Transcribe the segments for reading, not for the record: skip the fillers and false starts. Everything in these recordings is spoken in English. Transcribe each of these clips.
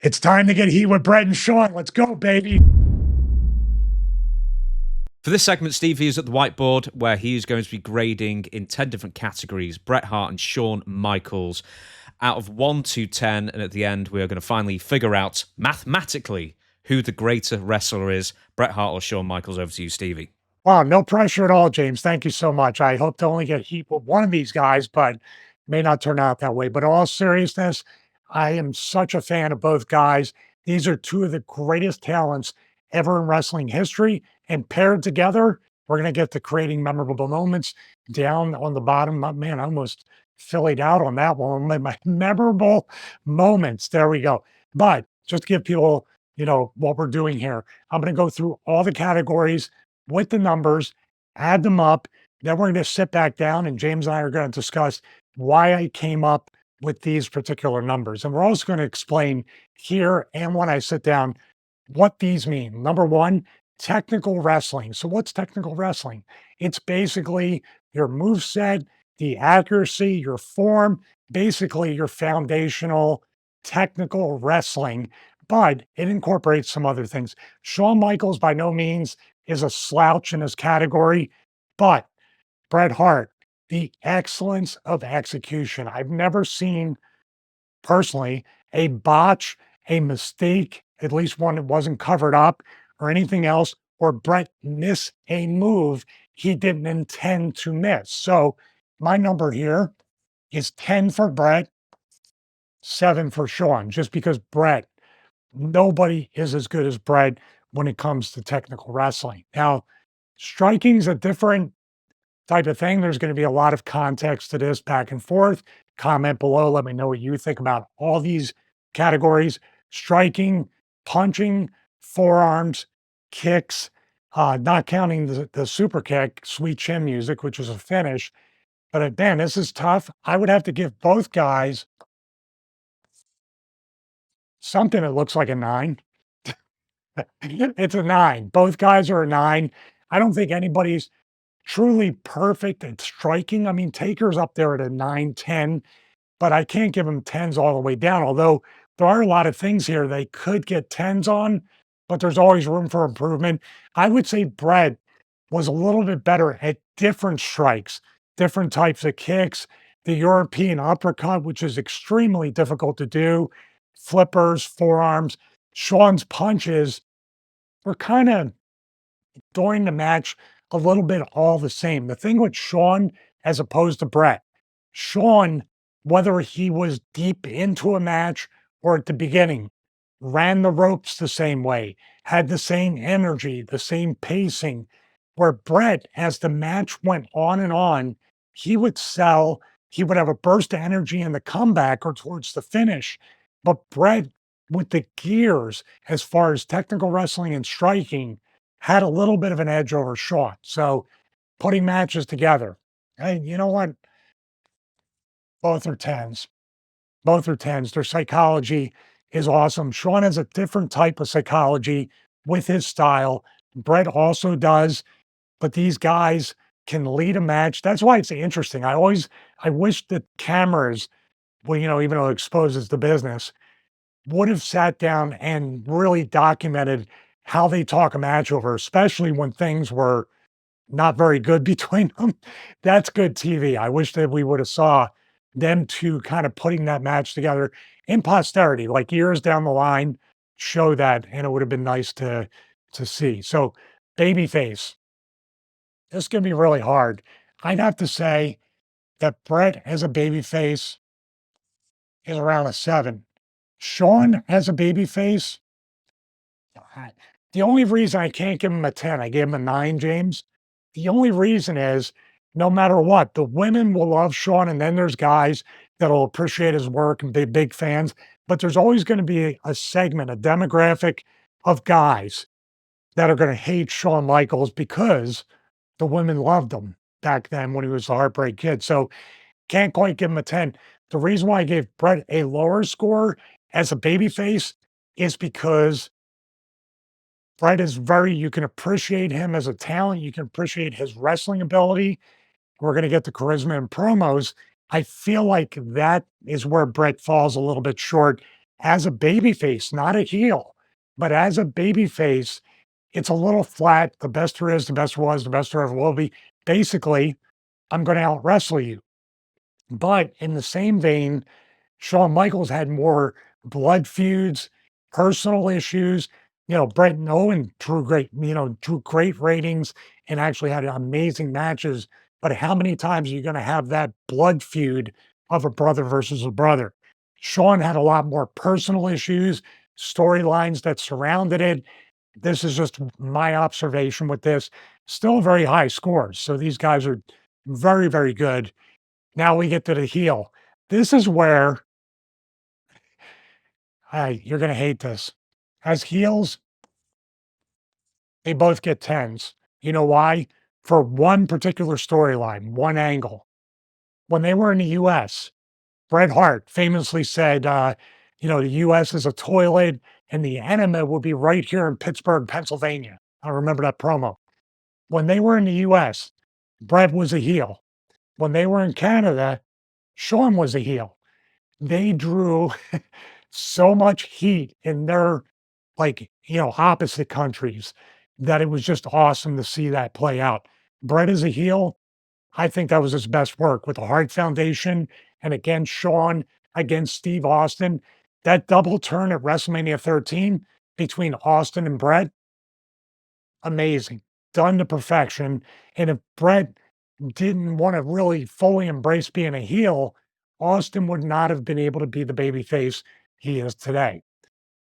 It's time to get heat with Bret and Shawn. Let's go, baby. For this segment, Stevie is at the whiteboard where he is going to be grading in 10 different categories Bret Hart and Shawn Michaels out of 1 to 10. And at the end, we are going to finally figure out mathematically who the greater wrestler is, Bret Hart or Shawn Michaels. Over to you, Stevie. Wow, no pressure at all, James. Thank you so much. I hope to only get heat with one of these guys, but may not turn out that way. But in all seriousness, I am such a fan of both guys. These are two of the greatest talents ever in wrestling history. And paired together, we're going to get to creating memorable moments down on the bottom. Man, I almost fillied out on that one. My memorable moments. There we go. But just to give people, what we're doing here, I'm going to go through all the categories with the numbers, add them up. Then we're going to sit back down and James and I are going to discuss why I came up with these particular numbers. And we're also going to explain here and when I sit down what these mean. Number one, technical wrestling. So what's technical wrestling? It's basically your move set, the accuracy, your form, basically your foundational technical wrestling, but it incorporates some other things. Shawn Michaels by no means is a slouch in his category, but Bret Hart, the excellence of execution. I've never seen personally a botch, a mistake, at least one that wasn't covered up or anything else, or Bret miss a move he didn't intend to miss. So my number here is 10 for Bret, 7 for Shawn, just because Bret, nobody is as good as Bret when it comes to technical wrestling. Now, striking is a different type of thing. There's going to be a lot of context to this back and forth. Comment below. Let me know what you think about all these categories: striking, punching, forearms, kicks, not counting the super kick, sweet chin music, which is a finish. But man, this is tough. I would have to give both guys something that looks like a 9. It's a 9. Both guys are a 9. I don't think anybody's truly perfect at striking. I mean, Taker's up there at a 9, 10, but I can't give him 10s all the way down. Although there are a lot of things here they could get 10s on, but there's always room for improvement. I would say Bret was a little bit better at different strikes, different types of kicks, the European uppercut, which is extremely difficult to do, flippers, forearms. Shawn's punches were kind of during the match a little bit all the same. The thing with Shawn as opposed to Bret, Shawn, whether he was deep into a match or at the beginning, ran the ropes the same way, had the same energy, the same pacing. Where Bret, as the match went on and on, he would sell, he would have a burst of energy in the comeback or towards the finish. But Bret, with the gears as far as technical wrestling and striking, had a little bit of an edge over Shawn. So putting matches together, hey, you know what? Both are 10s. Both are 10s. Their psychology is awesome. Shawn has a different type of psychology with his style. Bret also does, but these guys can lead a match. That's why it's interesting. I wish that cameras, well, even though it exposes the business, would have sat down and really documented how they talk a match over, especially when things were not very good between them. That's good TV. I wish that we would have saw them two kind of putting that match together in posterity, like years down the line, show that, and it would have been nice to see. So, Babyface, this is going to be really hard. I'd have to say that Bret as a babyface is around a 7. Shawn as a babyface, I the only reason I can't give him a 10, I gave him a 9, James. The only reason is no matter what, the women will love Shawn, and then there's guys that'll appreciate his work and be big fans. But there's always going to be a segment, a demographic of guys that are going to hate Shawn Michaels because the women loved him back then when he was the Heartbreak Kid. So can't quite give him a 10. The reason why I gave Bret a lower score as a babyface is because Bret is you can appreciate him as a talent. You can appreciate his wrestling ability. We're going to get the charisma and promos. I feel like that is where Bret falls a little bit short as a babyface, not a heel, but as a babyface, it's a little flat. The best there is, the best there was, the best there ever will be. Basically, I'm going to out wrestle you. But in the same vein, Shawn Michaels had more blood feuds, personal issues. Bret and Owen drew great ratings and actually had amazing matches. But how many times are you going to have that blood feud of a brother versus a brother? Shawn had a lot more personal issues, storylines that surrounded it. This is just my observation with this. Still very high scores. So these guys are very, very good. Now we get to the heel. This is where you're going to hate this. As heels, they both get tens. You know why? For one particular storyline, one angle. When they were in the US, Bret Hart famously said, the US is a toilet and the enema will be right here in Pittsburgh, Pennsylvania. I remember that promo. When they were in the US, Bret was a heel. When they were in Canada, Shawn was a heel. They drew so much heat in their opposite countries that it was just awesome to see that play out. Bret as a heel, I think that was his best work with the Hart Foundation and against Shawn, against Steve Austin. That double turn at WrestleMania 13 between Austin and Bret, amazing, done to perfection. And if Bret didn't want to really fully embrace being a heel, Austin would not have been able to be the babyface he is today.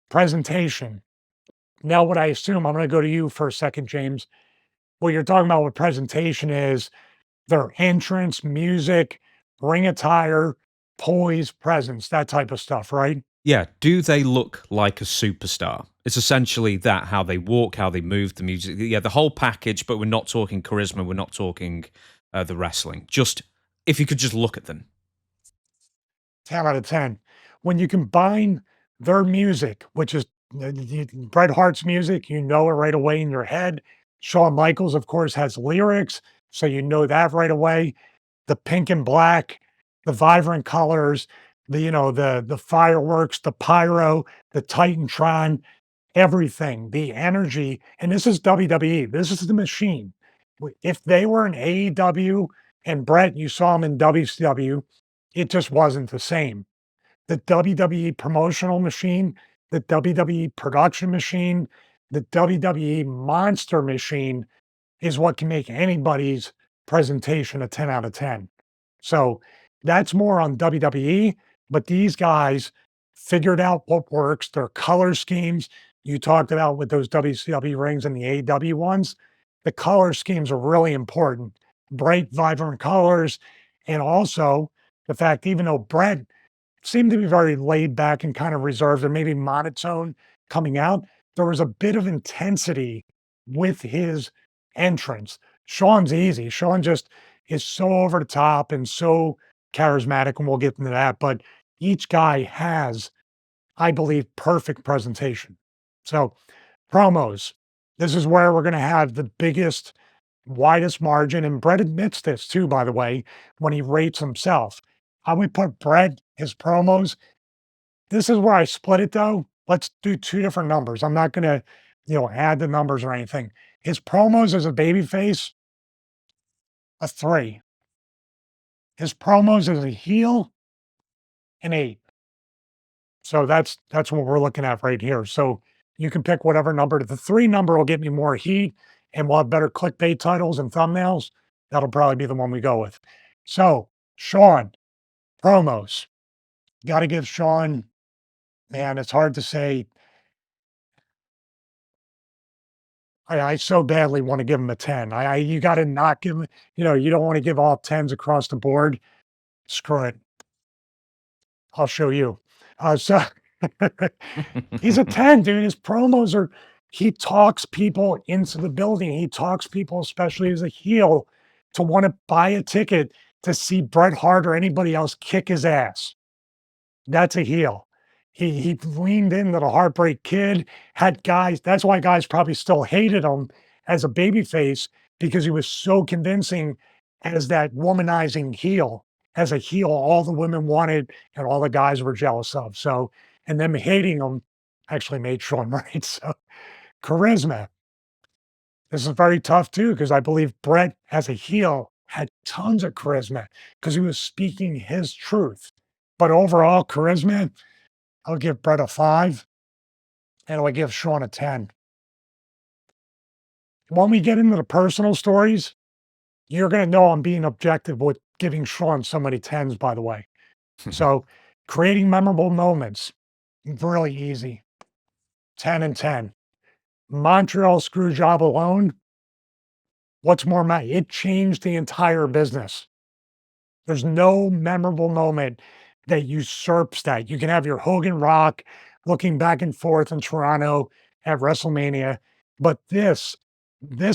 Presentation. Now, what I assume, I'm going to go to you for a second, James. What you're talking about with presentation is their entrance, music, ring attire, poise, presence, that type of stuff, right? Yeah. Do they look like a superstar? It's essentially that, how they walk, how they move, the music. Yeah, the whole package, but we're not talking charisma. We're not talking the wrestling. Just if you could just look at them. 10 out of 10. When you combine their music, which is Bret Hart's music, you know it right away in your head. Shawn Michaels, of course, has lyrics, so you know that right away. The pink and black, the vibrant colors, the fireworks, the pyro, the Titantron, everything, the energy. And this is WWE. This is the machine. If they were in AEW and Bret, you saw him in WCW, it just wasn't the same. The WWE promotional machine, the WWE production machine, the WWE monster machine is what can make anybody's presentation a 10 out of 10. So that's more on WWE, but these guys figured out what works, their color schemes. You talked about with those WCW rings and the AEW ones, the color schemes are really important. Bright, vibrant colors. And also the fact, even though Bret seemed to be very laid back and kind of reserved and maybe monotone coming out, there was a bit of intensity with his entrance. Shawn's easy. Shawn just is so over the top and so charismatic, and we'll get into that. But each guy has, I believe, perfect presentation. So, promos. This is where we're going to have the biggest, widest margin. And Bret admits this too, by the way, when he rates himself. I would put Bret, his promos. This is where I split it though. Let's do two different numbers. I'm not going to, add the numbers or anything. His promos as a babyface, a 3. His promos as a heel, an 8. So that's what we're looking at right here. So you can pick whatever number. The 3 number will get me more heat and we'll have better clickbait titles and thumbnails. That'll probably be the one we go with. So Shawn, promos. Got to give Shawn, man, it's hard to say. I so badly want to give him a 10. You got to not give him, you don't want to give all 10s across the board. Screw it. I'll show you. So he's a 10, dude. His promos are, he talks people into the building. He talks people, especially as a heel, to want to buy a ticket to see Bret Hart or anybody else kick his ass. That's a heel. He leaned into the Heartbreak Kid, had guys. That's why guys probably still hated him as a babyface, because he was so convincing as that womanizing heel. As a heel, all the women wanted and all the guys were jealous of. So, and them hating him actually made Shawn right. So charisma. This is very tough too, because I believe Bret as a heel had tons of charisma because he was speaking his truth. But overall, charisma, I'll give Bret a 5 and I'll give Shawn a 10. When we get into the personal stories, you're going to know I'm being objective with giving Shawn so many 10s, by the way. So creating memorable moments, really easy. 10 and 10. Montreal Screwjob alone, what's more, it changed the entire business. There's no memorable moment that usurps that. You can have your Hogan Rock looking back and forth in Toronto at WrestleMania, but this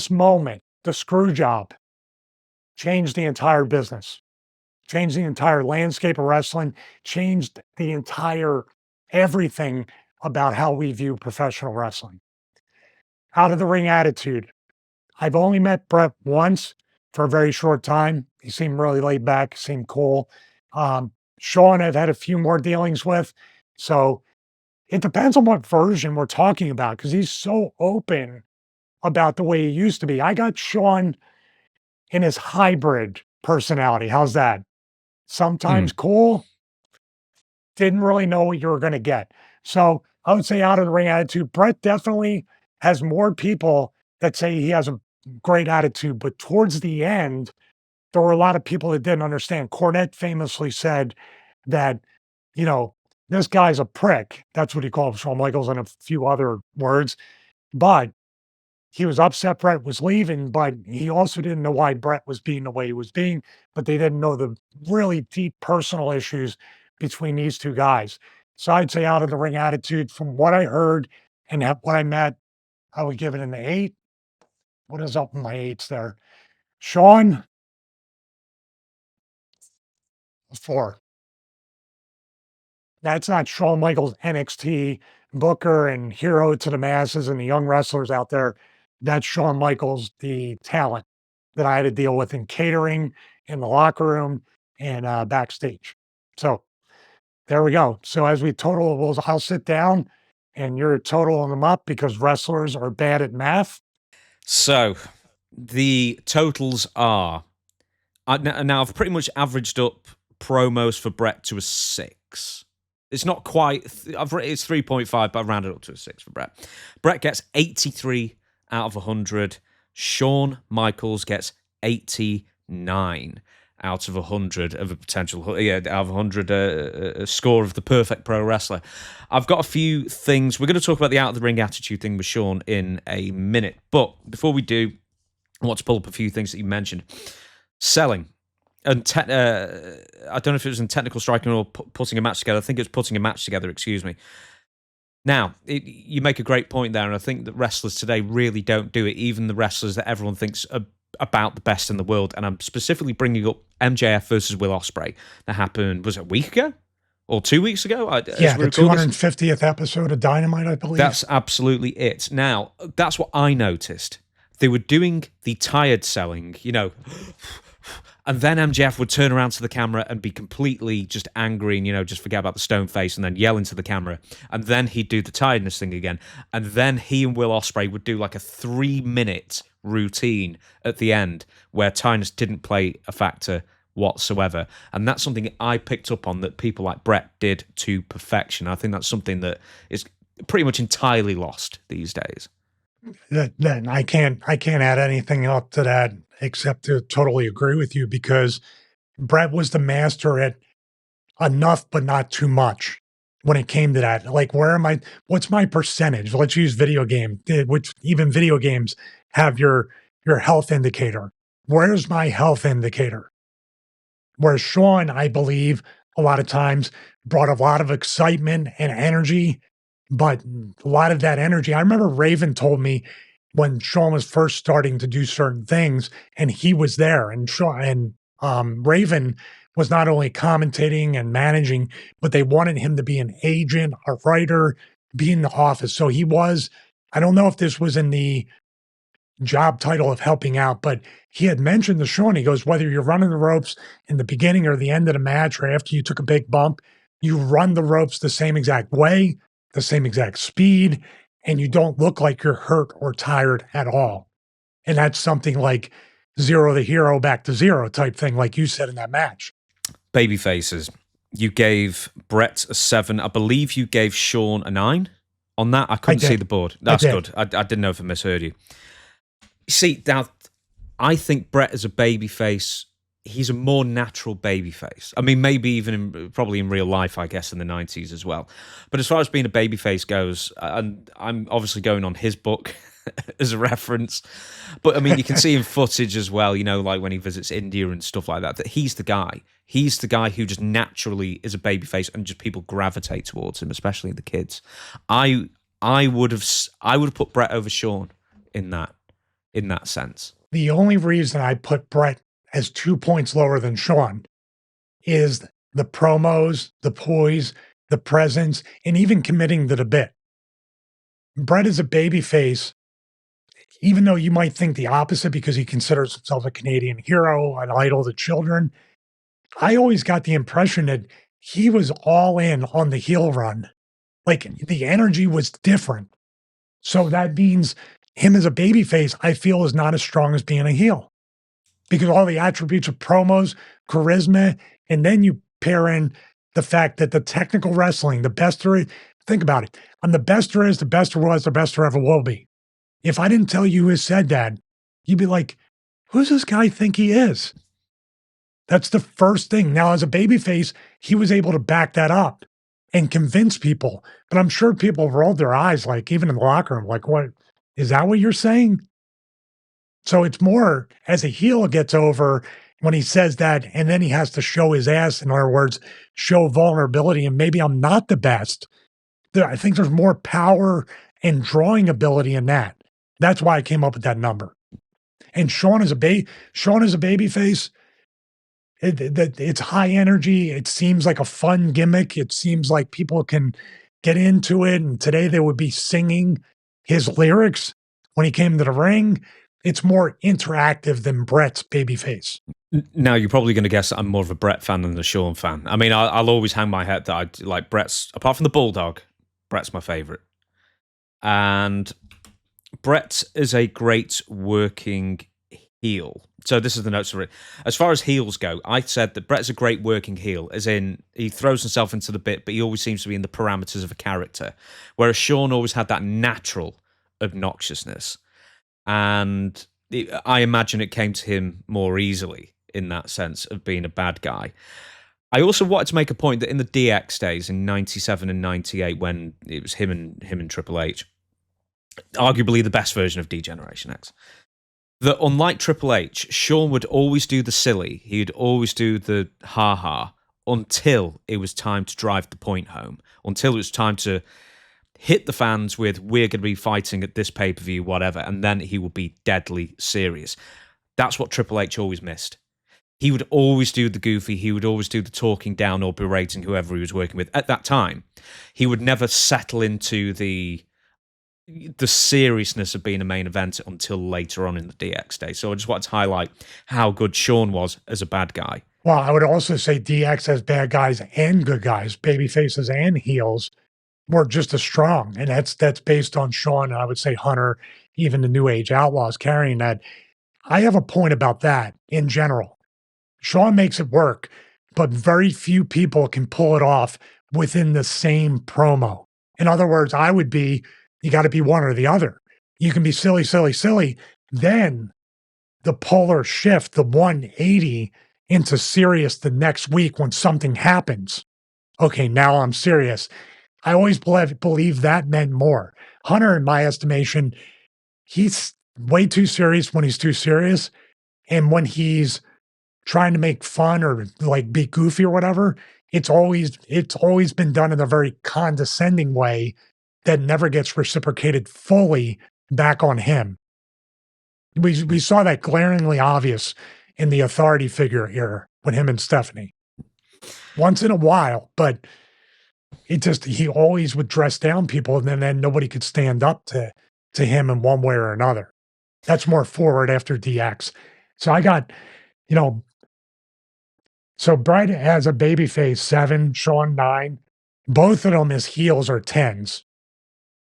moment, the screw job, changed the entire business, changed the entire landscape of wrestling, changed the entire everything about how we view professional wrestling. Out of the ring attitude. I've only met Bret once for a very short time. He seemed really laid back, seemed cool. Shawn, I've had a few more dealings with. So it depends on what version we're talking about because he's so open about the way he used to be. I got Shawn in his hybrid personality. How's that? Sometimes cool, didn't really know what you were going to get. So I would say out of the ring attitude, Bret definitely has more people that say he has a great attitude, but towards the end, there were a lot of people that didn't understand. Cornette famously said that, this guy's a prick. That's what he called Shawn Michaels and a few other words. But he was upset Bret was leaving, but he also didn't know why Bret was being the way he was being, but they didn't know the really deep personal issues between these two guys. So I'd say out of the ring attitude, from what I heard and what I met, I would give it an 8. What is up with my 8s there? Shawn, 4. That's not Shawn Michaels NXT booker and hero to the masses and the young wrestlers out there. That's Shawn Michaels, the talent that I had to deal with in catering, in the locker room, and backstage. So there we go. So as we total, I'll sit down and you're totaling them up because wrestlers are bad at math. So the totals are now I've pretty much averaged up promos for Bret to a 6. It's not quite. It's 3.5, but I've rounded up to a 6 for Bret. Bret gets 83 out of 100. Shawn Michaels gets 89 out of 100 of a potential, out of 100, a score of the perfect pro wrestler. I've got a few things. We're going to talk about the out of the ring attitude thing with Shawn in a minute. But before we do, I want to pull up a few things that you mentioned. Selling. And I don't know if it was in technical striking or putting a match together. I think it was putting a match together, excuse me. Now, you make a great point there, and I think that wrestlers today really don't do it, even the wrestlers that everyone thinks are about the best in the world. And I'm specifically bringing up MJF versus Will Ospreay. That happened, was it a week ago? Or 2 weeks ago? Yeah, the 250th episode of Dynamite, I believe. That's absolutely it. Now, that's what I noticed. They were doing the tired selling, and then MJF would turn around to the camera and be completely just angry and, just forget about the stone face and then yell into the camera. And then he'd do the tiredness thing again. And then he and Will Ospreay would do like a 3-minute routine at the end where tiredness didn't play a factor whatsoever. And that's something I picked up on that people like Bret did to perfection. I think that's something that is pretty much entirely lost these days. Then I can't add anything up to that except to totally agree with you because Bret was the master at enough but not too much when it came to that. Like, what's my percentage? Let's use video game, which even video games have your health indicator. Where's my health indicator? Whereas Shawn, I believe, a lot of times brought a lot of excitement and energy, but a lot of that energy, I remember Raven told me when Shawn was first starting to do certain things, and he was there, and Raven was not only commentating and managing, but they wanted him to be an agent, a writer, be in the office. So he was, I don't know if this was in the job title of helping out, but he had mentioned to Shawn, he goes, whether you're running the ropes in the beginning or the end of the match or after you took a big bump, You run the ropes the same exact way, the same exact speed, and you don't look like you're hurt or tired at all. And that's something like zero the hero back to zero type thing, like you said in that match. Babyfaces. You gave Brett a 7. I believe you gave Shawn a 9 on that. I couldn't see the board. That's good. I didn't know if I misheard you. See, now, I think Brett as a babyface, he's a more natural babyface. I mean, maybe even probably in real life, I guess, in the 90s as well. But as far as being a babyface goes, and I'm obviously going on his book as a reference, but I mean, you can see in footage as well, you know, like when he visits India and stuff like that, that he's the guy. He's the guy who just naturally is a babyface and just people gravitate towards him, especially the kids. I would have put Brett over Shawn in that sense. The only reason I put Brett as 2 points lower than Shawn is the promos, the poise, the presence, and even committing to the bit. Brett is a babyface, even though you might think the opposite because he considers himself a Canadian hero, an idol to children. I always got the impression that he was all in on the heel run. Like the energy was different. So that means him as a babyface, I feel, is not as strong as being a heel because all the attributes of promos, charisma, and then you pair in the fact that the technical wrestling, the best there is, think about it. I'm the best there is, the best there was, the best there ever will be. If I didn't tell you who said that, you'd be like, who's this guy think he is? That's the first thing. Now, as a babyface, he was able to back that up and convince people. But I'm sure people rolled their eyes, like even in the locker room, like, what is that what you're saying? So it's more as a heel gets over when he says that, and then he has to show his ass, in other words, show vulnerability, and maybe I'm not the best. I think there's more power and drawing ability in that. That's why I came up with that number. And Shawn is a babyface. It's high energy. It seems like a fun gimmick. It seems like people can get into it. And today they would be singing his lyrics when he came to the ring. It's more interactive than Bret's babyface. Now, you're probably going to guess that I'm more of a Bret fan than a Shawn fan. I mean, I'll always hang my head that I like Bret's, apart from the Bulldog, Bret's my favorite. And Bret is a great working heel. So this is the notes for it. As far as heels go, I said that Bret's a great working heel, as in he throws himself into the bit, but he always seems to be in the parameters of a character. Whereas Shawn always had that natural obnoxiousness. And I imagine it came to him more easily in that sense of being a bad guy. I also wanted to make a point that in the DX days in 97 and 98, when it was him and Triple H, arguably the best version of D-Generation X, that unlike Triple H, Shawn would always do the silly. He'd always do the ha-ha until it was time to drive the point home, until it was time to hit the fans with, we're going to be fighting at this pay-per-view, whatever, and then he would be deadly serious. That's what Triple H always missed. He would always do the goofy, he would always do the talking down or berating whoever he was working with. At that time, he would never settle into the seriousness of being a main event until later on in the DX day. So I just wanted to highlight how good Shawn was as a bad guy. Well, I would also say DX has bad guys and good guys, baby faces and heels, were just as strong. And that's based on Shawn, and I would say Hunter, even the New Age Outlaws carrying that. I have a point about that in general. Shawn makes it work, but very few people can pull it off within the same promo. In other words, you got to be one or the other. You can be silly, silly, silly. Then the polar shift, the 180 into serious the next week when something happens. Okay, now I'm serious. I always believe that meant more. Hunter, in my estimation, he's way too serious when he's too serious. And when he's trying to make fun or like be goofy or whatever, it's always been done in a very condescending way that never gets reciprocated fully back on him. We saw that glaringly obvious in the authority figure era with him and Stephanie. Once in a while, but he always would dress down people, and then nobody could stand up to him in one way or another. That's more forward after DX. So I got, So Bret has a babyface 7, Shawn 9. Both of them as heels are 10s.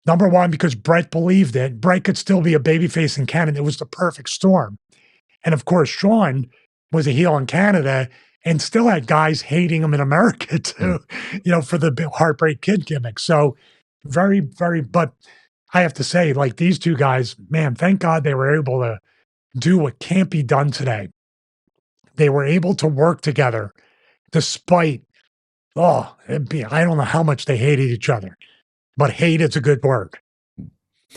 Number one, because Bret believed it. Bret could still be a babyface in Canada. It was the perfect storm. And of course, Shawn was a heel in Canada and still had guys hating him in America too, for the Heartbreak Kid gimmick. So very, very, but I have to say, like these two guys, man, thank God they were able to do what can't be done today. They were able to work together despite, I don't know how much they hated each other, but hate is a good word.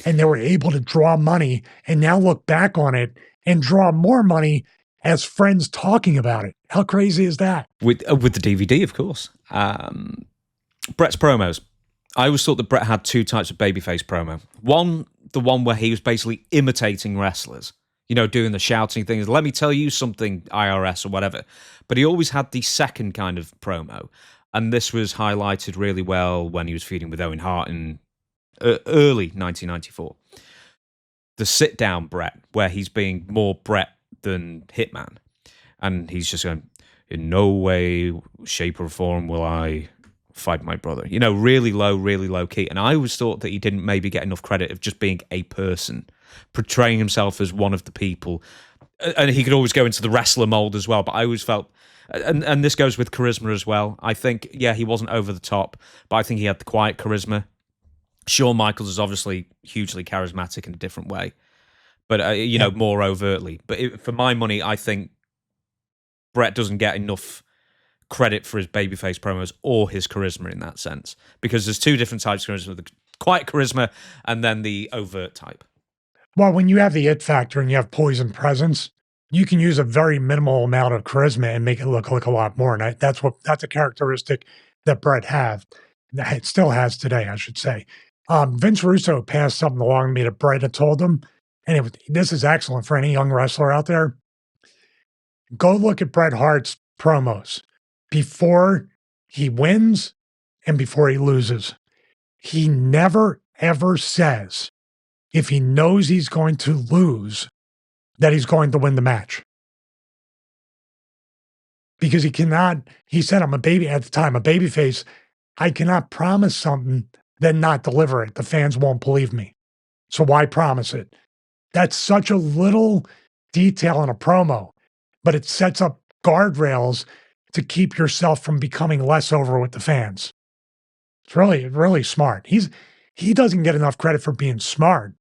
And they were able to draw money and now look back on it and draw more money as friends talking about it. How crazy is that? With the DVD, of course. Bret's promos. I always thought that Bret had two types of babyface promo. One, the one where he was basically imitating wrestlers, doing the shouting things. Let me tell you something, IRS or whatever. But he always had the second kind of promo. And this was highlighted really well when he was feuding with Owen Hart in early 1994. The sit-down Bret, where he's being more Bret than Hitman. And he's just going, in no way, shape, or form will I fight my brother. Really low key. And I always thought that he didn't maybe get enough credit of just being a person, portraying himself as one of the people. And he could always go into the wrestler mold as well. But I always felt, and this goes with charisma as well. I think, he wasn't over the top, but I think he had the quiet charisma. Shawn Michaels is obviously hugely charismatic in a different way, but more overtly. But for my money, I think Bret doesn't get enough credit for his babyface promos or his charisma in that sense, because there's two different types of charisma: the quiet charisma and then the overt type. Well, when you have the it factor and you have poison presence, you can use a very minimal amount of charisma and make it look like a lot more. And that's a characteristic that Bret it still has today, I should say. Vince Russo passed something along to me that Bret had told him, and this is excellent for any young wrestler out there. Go look at Bret Hart's promos before he wins and before he loses. He never, ever says, if he knows he's going to lose, that he's going to win the match. Because he said, I'm a babyface. I cannot promise something, then not deliver it. The fans won't believe me. So why promise it? That's such a little detail in a promo, but it sets up guardrails to keep yourself from becoming less over with the fans. It's really, really smart. He doesn't get enough credit for being smart.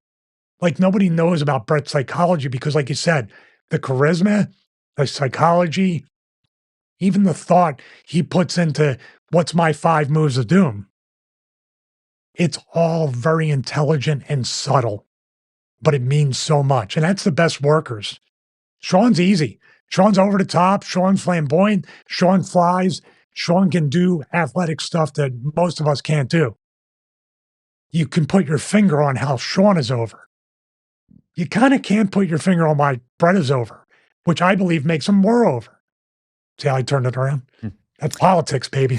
Like nobody knows about Bret's psychology because, like you said, the charisma, the psychology, even the thought he puts into what's my 5 moves of doom. It's all very intelligent and subtle, but it means so much. And that's the best workers. Shawn's easy. Shawn's over the top. Shawn's flamboyant. Shawn flies. Shawn can do athletic stuff that most of us can't do. You can put your finger on how Shawn is over. You kind of can't put your finger on why Bret is over, which I believe makes him more over. See how I turned it around? That's politics, baby.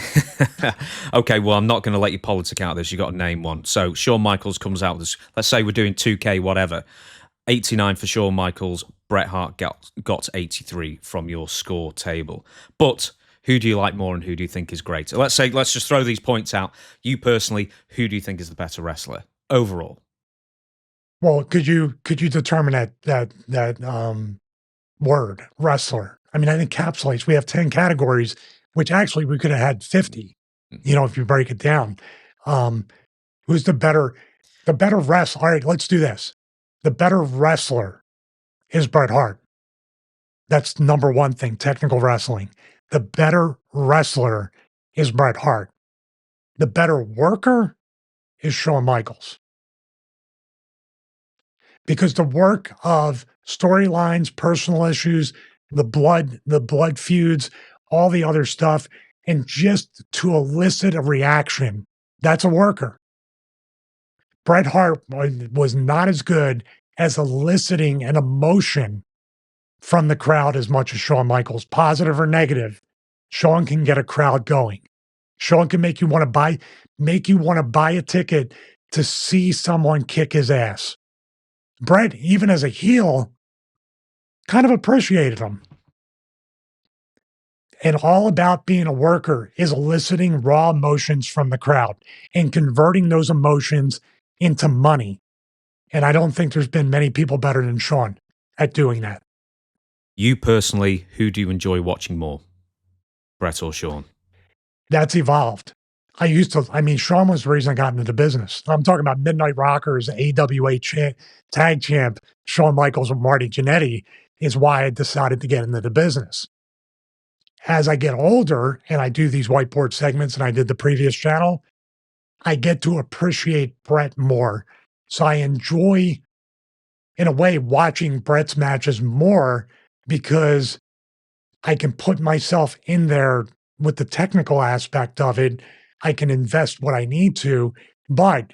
Okay, well, I'm not going to let you politic out of this. You got to name one. So Shawn Michaels comes out with this. Let's say we're doing 2K, whatever. 89 for Shawn Michaels. Bret Hart got 83 from your score table. But who do you like more and who do you think is greater? Let's just throw these points out. You personally, who do you think is the better wrestler overall? Well, could you determine that word, wrestler? I mean, I think encapsulates. We have 10 categories, which actually we could have had 50, if you break it down. Who's the better wrestler? All right, let's do this. The better wrestler is Bret Hart. That's number one thing, technical wrestling. The better wrestler is Bret Hart. The better worker is Shawn Michaels. Because the work of storylines, personal issues, the blood feuds, all the other stuff, and just to elicit a reaction, that's a worker. Bret Hart was not as good as eliciting an emotion from the crowd as much as Shawn Michaels, positive or negative. Shawn can get a crowd going. Shawn can make you want to buy a ticket to see someone kick his ass. Bret, even as a heel, kind of appreciated him. And all about being a worker is eliciting raw emotions from the crowd and converting those emotions into money. And I don't think there's been many people better than Shawn at doing that. You personally, who do you enjoy watching more, Bret or Shawn? That's evolved. Shawn was the reason I got into the business. I'm talking about Midnight Rockers, AWA tag champ, Shawn Michaels and Marty Jannetty is why I decided to get into the business. As I get older and I do these whiteboard segments and I did the previous channel, I get to appreciate Bret more. So I enjoy, in a way, watching Bret's matches more because I can put myself in there with the technical aspect of it. I can invest what I need to. But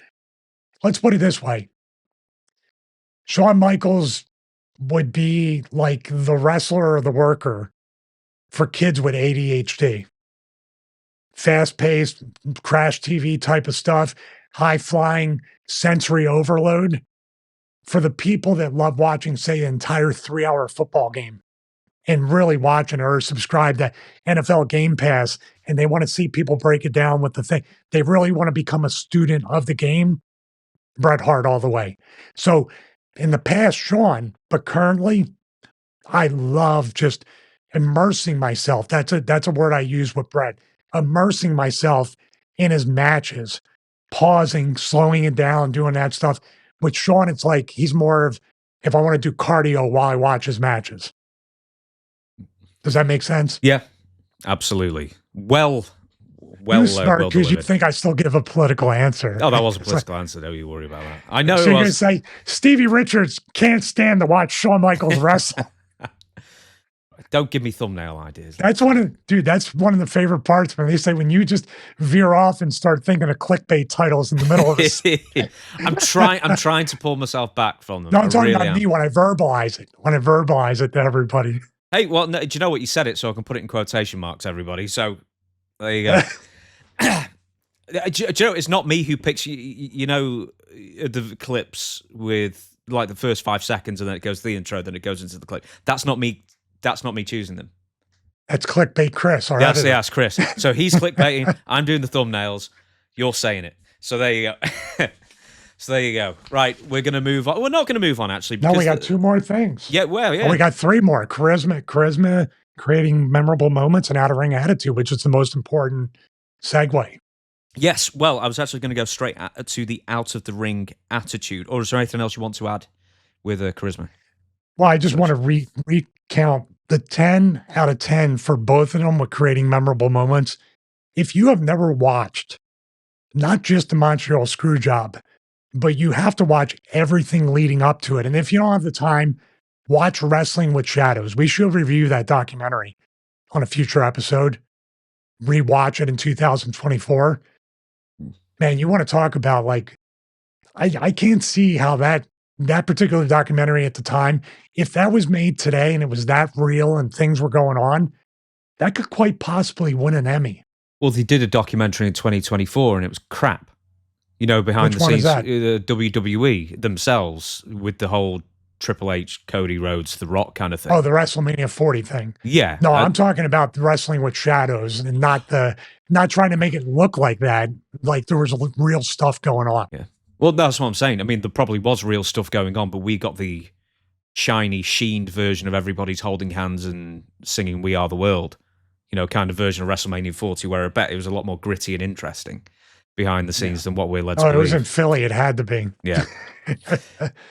let's put it this way. Shawn Michaels would be like the wrestler or the worker for kids with ADHD. Fast-paced, crash TV type of stuff, high-flying sensory overload for the people that love watching, say, an entire 3-hour football game and really watching or subscribe to NFL Game Pass, and they want to see people break it down with the thing. They really want to become a student of the game. Bret Hart all the way. So in the past, Shawn, but currently, I love just immersing myself. That's a word I use with Bret. Immersing myself in his matches, pausing, slowing it down, doing that stuff. With Shawn, it's like he's more of if I want to do cardio while I watch his matches. Does that make sense? Yeah, absolutely. Well smart because you think I still give a political answer. Oh, that was a political answer. Don't you worry about that. I know. So you're going to say Stevie Richards can't stand to watch Shawn Michaels wrestle. Don't give me thumbnail ideas. That's one of the favorite parts when they say when you just veer off and start thinking of clickbait titles in the middle of it. I'm trying to pull myself back from them. No, I'm talking about me when I verbalize it. When I verbalize it to everybody. Hey, well, no, do you know what? You said it, so I can put it in quotation marks, everybody. So there you go. Do you know, it's not me who picks, you know, the clips with like the first 5 seconds and then it goes to the intro, then it goes into the clip. That's not me choosing them. That's clickbait Chris. All right. Yes, Chris. So he's clickbaiting. I'm doing the thumbnails. You're saying it. So there you go. So there you go. Right, we're going to move on. We're not going to move on, actually. No, we got 2 more things. Yeah, well, yeah. Oh, we got 3 more. Charisma, creating memorable moments, and out-of-ring attitude, which is the most important segue. Yes, well, I was actually going to go straight to the out-of-the-ring attitude. Or is there anything else you want to add with charisma? Well, I just want to recount the 10 out of 10 for both of them with creating memorable moments. If you have never watched, not just the Montreal Screwjob, but you have to watch everything leading up to it. And if you don't have the time, watch Wrestling with Shadows. We should review that documentary on a future episode. Rewatch it in 2024. Man, you want to talk about like, I can't see how that particular documentary at the time, if that was made today and it was that real and things were going on, that could quite possibly win an Emmy. Well, they did a documentary in 2024 and it was crap. You know, behind the scenes, the WWE themselves with the whole Triple H, Cody Rhodes, The Rock kind of thing. Oh, the WrestleMania 40 thing. Yeah. No, I'm talking about the Wrestling with Shadows and not trying to make it look like that. Like there was real stuff going on. Yeah. Well, that's what I'm saying. I mean, there probably was real stuff going on, but we got the shiny, sheened version of everybody's holding hands and singing We Are the World, you know, kind of version of WrestleMania 40, where I bet it was a lot more gritty and interesting behind the scenes than what we're led to believe. It was in Philly. It had to be. Yeah.